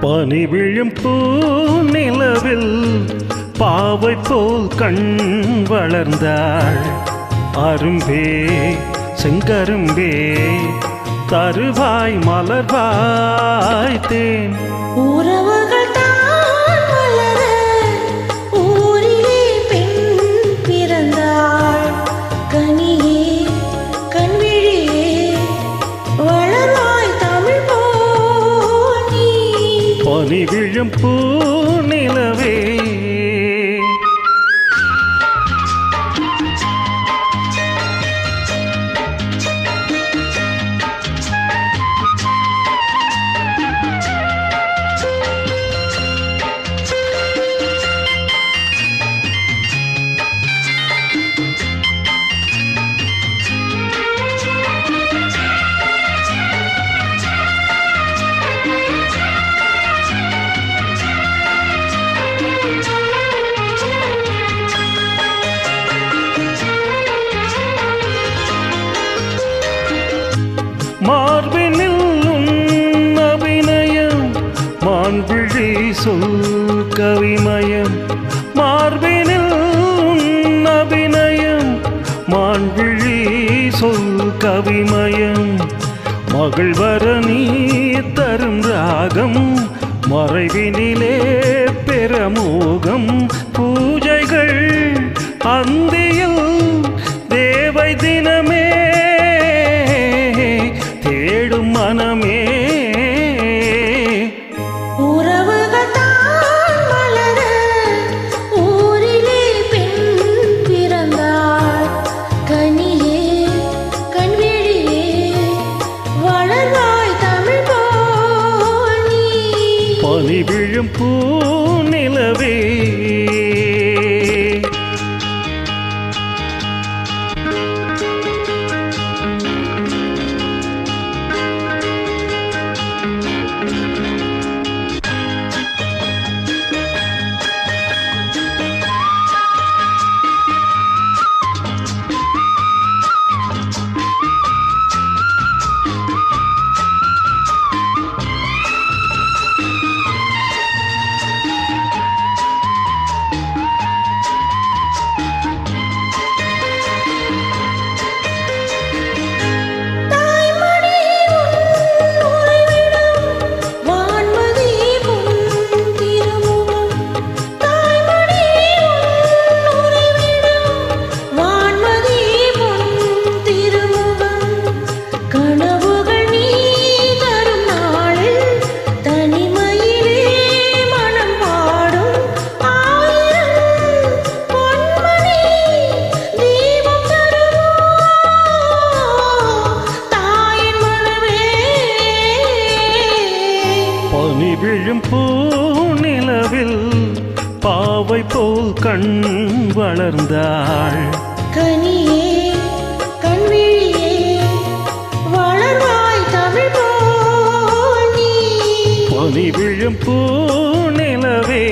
பனி விழும் பூநிலவில் பாவை போல் கண் வளர்ந்தாள். அரும்பே செங்கரும்பே தருவாய் மலர்வாய் தேன். உறவுகள் தான் வளர ஊரிலே பெண் பிறந்தாள். கனியே கண்விழியே வளர்வாய் தமிழ் போல் நீ. பனி விழும் பூநிலவே மார்பினில் உன் அபிநயம் மான்விழி சொல் கவிமயம். மார்பினில் உன் அபிநயம் மான்விழி சொல் கவிமயம். மகள் வர நீ தரும் ராகம் மறைவினிலே பெறமோகம். பூஜைகள் அந்தியில் தேவை தினமே தேடும் மனமே. உறவுகள் தான் வளர ஊரிலே பெண் பிறந்தாள். கனியே கண்விழியே வளர்வாய் தமிழ் போல் நீ. பனி விழும் பூநிலவே விழும் பூநிலவில் பாவை போல் கண் வளர்ந்தாள். கனியே கண்விழியே வளர்வாய் தமிழ் போல் நீ. பனி விழும் பூநிலவே